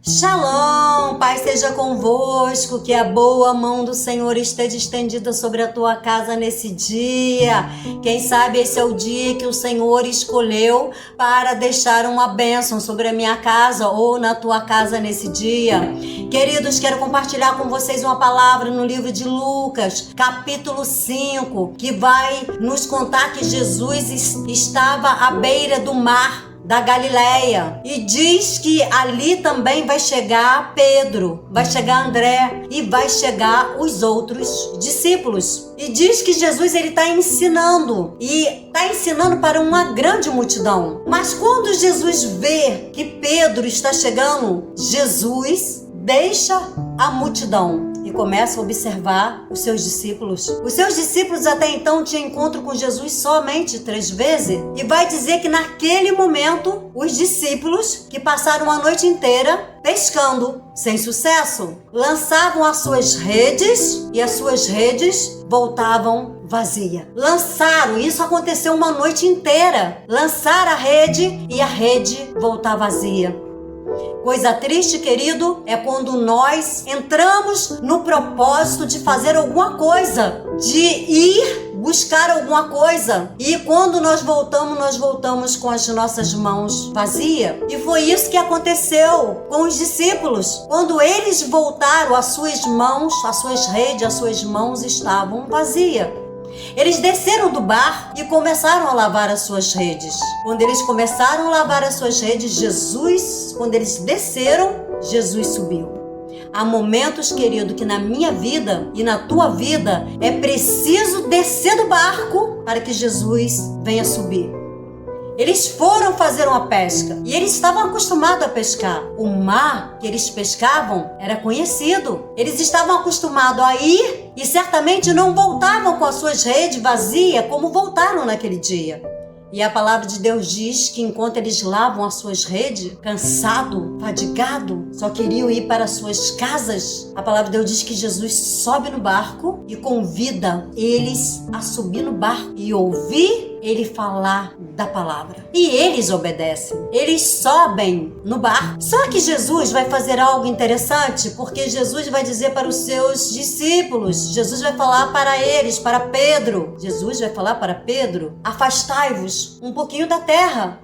Shalom, Pai seja convosco, que a boa mão do Senhor esteja estendida sobre a tua casa nesse dia. Quem sabe esse é o dia que o Senhor escolheu para deixar uma bênção sobre a minha casa ou na tua casa nesse dia. Queridos, quero compartilhar com vocês uma palavra no livro de Lucas, capítulo 5, que vai nos contar que Jesus estava à beira do mar da Galileia, e diz que ali também vai chegar Pedro, vai chegar André e vai chegar os outros discípulos. E diz que Jesus está ensinando, e está ensinando para uma grande multidão. Mas quando Jesus vê que Pedro está chegando, Jesus deixa a multidão e começa a observar os seus discípulos. Os seus discípulos até então tinham encontro com Jesus somente 3 vezes. E vai dizer que naquele momento, os discípulos, que passaram a noite inteira pescando, sem sucesso, lançavam as suas redes e as suas redes voltavam vazias. Lançaram, isso aconteceu uma noite inteira. Lançaram a rede e a rede voltar vazia. Coisa triste, querido, é quando nós entramos no propósito de fazer alguma coisa, de ir buscar alguma coisa, e quando nós voltamos com as nossas mãos vazias. E foi isso que aconteceu com os discípulos. Quando eles voltaram, as suas mãos, as suas redes, as suas mãos estavam vazias. Eles desceram do barco e começaram a lavar as suas redes. Quando eles começaram a lavar as suas redes, quando eles desceram, Jesus subiu. Há momentos, querido, que na minha vida e na tua vida é preciso descer do barco para que Jesus venha subir. Eles foram fazer uma pesca e eles estavam acostumados a pescar. O mar que eles pescavam era conhecido. Eles estavam acostumados a ir e certamente não voltavam com as suas redes vazias como voltaram naquele dia. E a palavra de Deus diz que enquanto eles lavam as suas redes, cansado, fadigado, só queriam ir para as suas casas, a palavra de Deus diz que Jesus sobe no barco e convida eles a subir no barco e ouvir ele falar da palavra. E eles obedecem. Eles sobem no barco. Só que Jesus vai fazer algo interessante, porque Jesus vai dizer para os seus discípulos, Jesus vai falar para eles, para Pedro. Jesus vai falar para Pedro: afastai-vos um pouquinho da terra.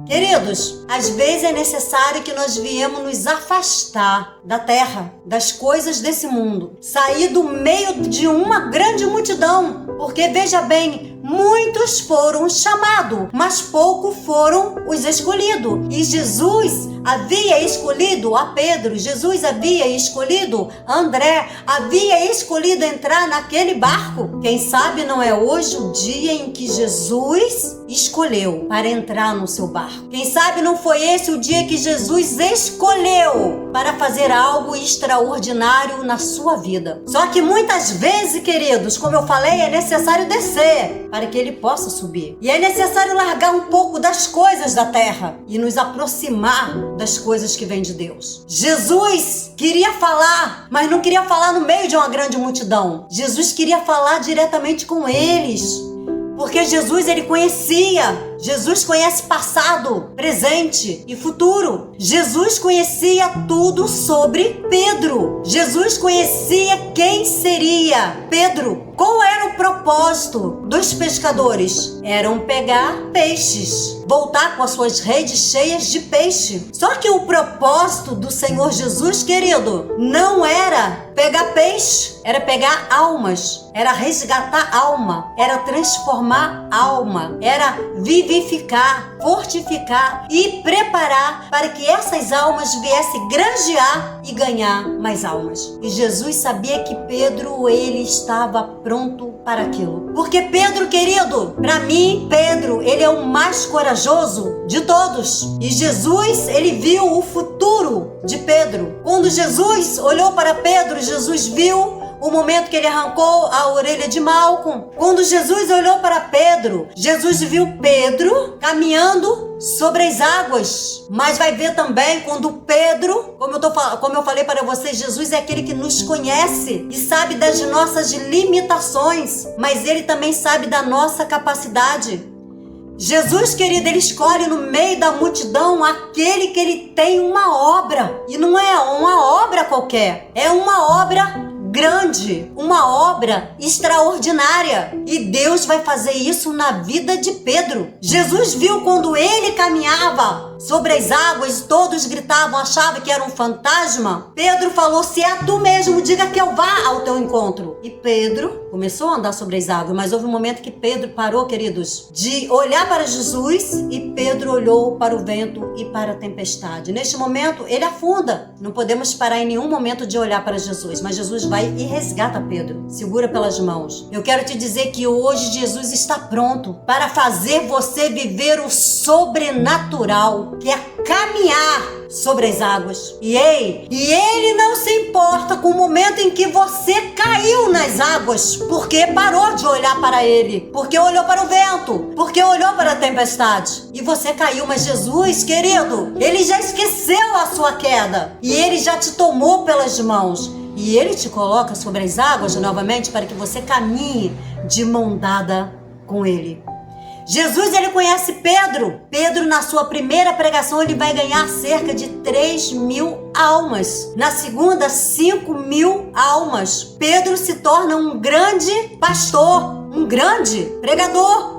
Queridos, às vezes é necessário que nós viemos nos afastar da terra, das coisas desse mundo, sair do meio de uma grande multidão, porque veja bem, muitos foram chamados, mas poucos foram os escolhidos. E Jesus havia escolhido a Pedro, Jesus havia escolhido André, havia escolhido entrar naquele barco. Quem sabe não é hoje o dia em que Jesus escolheu para entrar no seu barco. Quem sabe não foi esse o dia que Jesus escolheu para fazer algo extraordinário na sua vida. Só que muitas vezes, queridos, como eu falei, é necessário descer para que ele possa subir. E é necessário largar um pouco das coisas da terra e nos aproximar das coisas que vêm de Deus. Jesus queria falar, mas não queria falar no meio de uma grande multidão. Jesus queria falar diretamente com eles. Porque Jesus, ele conhecia. Jesus conhece passado, presente e futuro. Jesus conhecia tudo sobre Pedro. Jesus conhecia quem seria Pedro. Qual era o propósito dos pescadores? Eram pegar peixes, voltar com as suas redes cheias de peixe. Só que o propósito do Senhor Jesus, querido, não era pegar peixe, era pegar almas, era resgatar alma, era transformar alma, era vivificar, fortificar e preparar para que essas almas viessem granjear e ganhar mais almas. E Jesus sabia que Pedro, ele estava pronto para aquilo. Porque Pedro, querido, para mim, Pedro, ele é o mais corajoso de todos. E Jesus, ele viu o futuro de Pedro. Quando Jesus olhou para Pedro, Jesus viu o momento que ele arrancou a orelha de Malco. Quando Jesus olhou para Pedro, Jesus viu Pedro caminhando sobre as águas. Mas vai ver também quando Pedro, como eu falei para vocês, Jesus é aquele que nos conhece e sabe das nossas limitações, mas ele também sabe da nossa capacidade. Jesus, querido, ele escolhe no meio da multidão aquele que ele tem uma obra. E não é uma obra qualquer, é uma obra grande, uma obra extraordinária. E Deus vai fazer isso na vida de Pedro. Jesus viu quando ele caminhava sobre as águas, todos gritavam, achavam que era um fantasma. Pedro falou: se é tu mesmo, diga que eu vá ao teu encontro. E Pedro começou a andar sobre as águas, mas houve um momento que Pedro parou, queridos, de olhar para Jesus, e Pedro olhou para o vento e para a tempestade. Neste momento, ele afunda. Não podemos parar em nenhum momento de olhar para Jesus, mas Jesus vai e resgata Pedro, segura pelas mãos. Eu quero te dizer que hoje Jesus está pronto para fazer você viver o sobrenatural, que é caminhar sobre as águas. E ele não se importa com o momento em que você caiu nas águas, porque parou de olhar para ele, porque olhou para o vento, porque olhou para a tempestade, e você caiu. Mas Jesus, querido, ele já esqueceu a sua queda, e ele já te tomou pelas mãos, e ele te coloca sobre as águas novamente para que você caminhe de mão dada com ele. Jesus, ele conhece Pedro. Pedro, na sua primeira pregação, ele vai ganhar cerca de 3.000 almas. Na segunda, 5.000 almas. Pedro se torna um grande pastor, um grande pregador.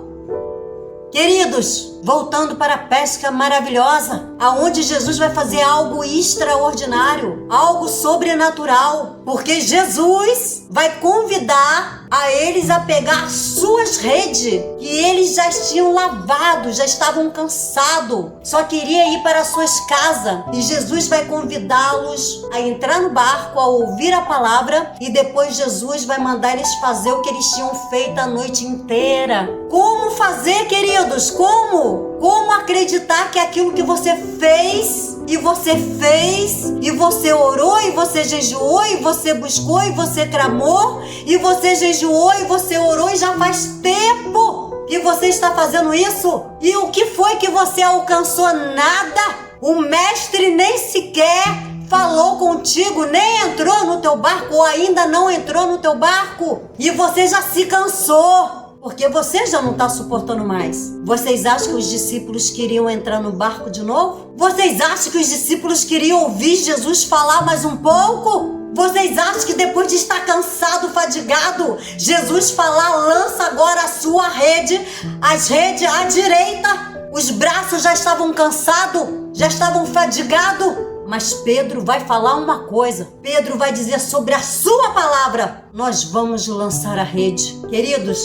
Queridos, voltando para a pesca maravilhosa, aonde Jesus vai fazer algo extraordinário, algo sobrenatural, porque Jesus vai convidar a eles a pegar suas redes, que eles já tinham lavado, já estavam cansados, só queria ir para suas casas, e Jesus vai convidá-los a entrar no barco, a ouvir a palavra, e depois Jesus vai mandar eles fazer o que eles tinham feito a noite inteira. Como fazer, queridos? Como acreditar que aquilo que você fez, e você orou, e você jejuou, e você buscou, e você clamou, e você jejuou, e você orou, e já faz tempo que você está fazendo isso. E o que foi que você alcançou? Nada. O mestre nem sequer falou contigo, nem entrou no teu barco, ou ainda não entrou no teu barco, e você já se cansou, porque você já não está suportando mais. Vocês acham que os discípulos queriam entrar no barco de novo? Vocês acham que os discípulos queriam ouvir Jesus falar mais um pouco? Vocês acham que depois de estar cansado, fadigado, Jesus falar: lança agora a sua rede, as redes à direita? Os braços já estavam cansados, já estavam fadigados. Mas Pedro vai falar uma coisa. Pedro vai dizer: sobre a sua palavra, nós vamos lançar a rede. Queridos,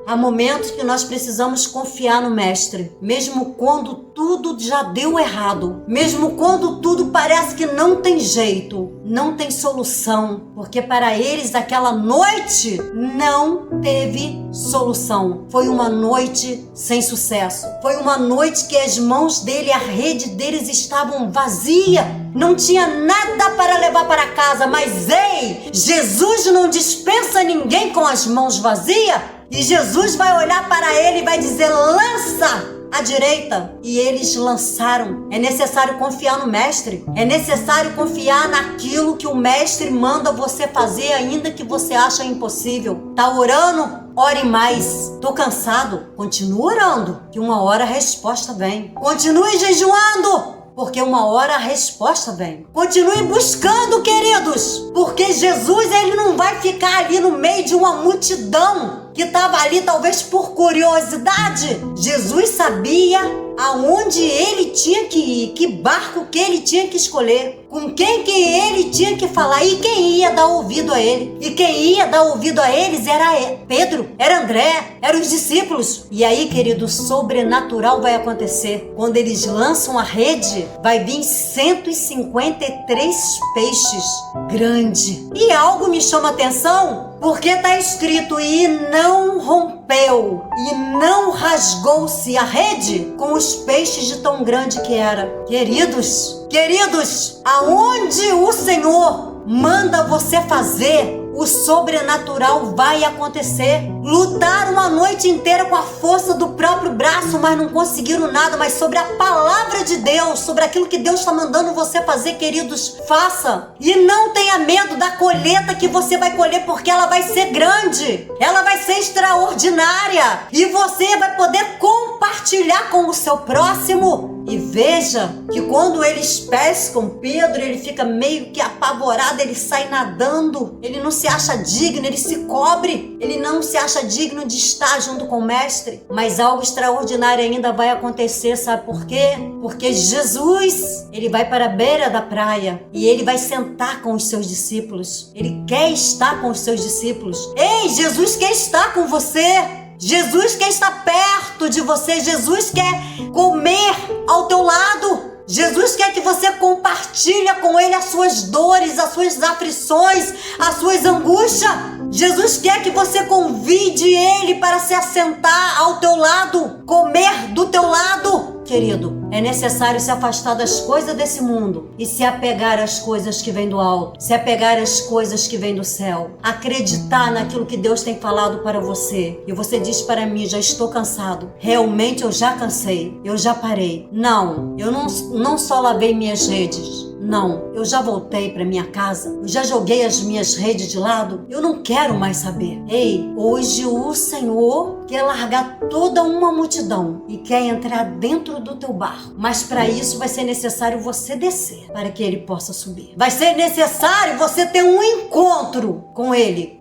há momentos que nós precisamos confiar no Mestre, mesmo quando tudo já deu errado, mesmo quando tudo parece que não tem jeito, não tem solução, porque para eles aquela noite não teve solução. Foi uma noite sem sucesso. Foi uma noite que as mãos dele, a rede deles estavam vazia. Não tinha nada para levar para casa, mas ei, Jesus não dispensa ninguém com as mãos vazias. E Jesus vai olhar para ele e vai dizer: lança à direita. E eles lançaram. É necessário confiar no Mestre. É necessário confiar naquilo que o Mestre manda você fazer, ainda que você acha impossível. Tá orando? Ore mais. Tô cansado? Continua orando, que uma hora a resposta vem. Continue jejuando, porque uma hora a resposta vem. Continue buscando, queridos, porque Jesus, ele não vai ficar ali no meio de uma multidão que estava ali talvez por curiosidade. Jesus sabia aonde ele tinha que ir, que barco que ele tinha que escolher, com quem que ele tinha que falar, e quem ia dar ouvido a ele. E quem ia dar ouvido a eles era Pedro, era André, eram os discípulos. E aí, querido, o sobrenatural vai acontecer. Quando eles lançam a rede, vai vir 153 peixes, grande. E algo me chama a atenção, porque está escrito: e não rompeu, e não rasgou-se a rede com os peixes de tão grande que era. Queridos, aonde o Senhor manda você fazer, o sobrenatural vai acontecer. Lutaram a noite inteira com a força do próprio braço, mas não conseguiram nada. Mas sobre a palavra de Deus, sobre aquilo que Deus está mandando você fazer, queridos, faça. E não tenha medo da colheita que você vai colher, porque ela vai ser grande, ela vai ser extraordinária, e você vai poder compartilhar com o seu próximo. E veja que quando eles pescam Pedro, ele fica meio que apavorado, ele sai nadando, ele não se acha digno, ele se cobre, ele não se acha digno de estar junto com o mestre. Mas algo extraordinário ainda vai acontecer, sabe por quê? Porque Jesus, ele vai para a beira da praia e ele vai sentar com os seus discípulos. Ele quer estar com os seus discípulos. Ei, Jesus quer estar com você. Jesus quer estar perto de você. Jesus quer comer ao teu lado. Jesus quer que você compartilhe com Ele as suas dores, as suas aflições, as suas angústias. Jesus quer que você convide Ele para se assentar ao teu lado, comer do teu lado. Querido, é necessário se afastar das coisas desse mundo e se apegar às coisas que vêm do alto, se apegar às coisas que vêm do céu, acreditar naquilo que Deus tem falado para você. E você diz para mim: já estou cansado. Realmente eu já cansei, eu já parei. Não, eu não só lavei minhas redes. Não, eu já voltei para minha casa, eu já joguei as minhas redes de lado, eu não quero mais saber. Ei, hoje o Senhor quer largar toda uma multidão e quer entrar dentro do teu barco. Mas para isso vai ser necessário você descer para que Ele possa subir. Vai ser necessário você ter um encontro com Ele,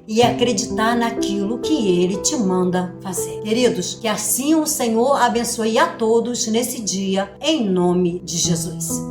e acreditar naquilo que Ele te manda fazer. Queridos, que assim o Senhor abençoe a todos nesse dia, em nome de Jesus.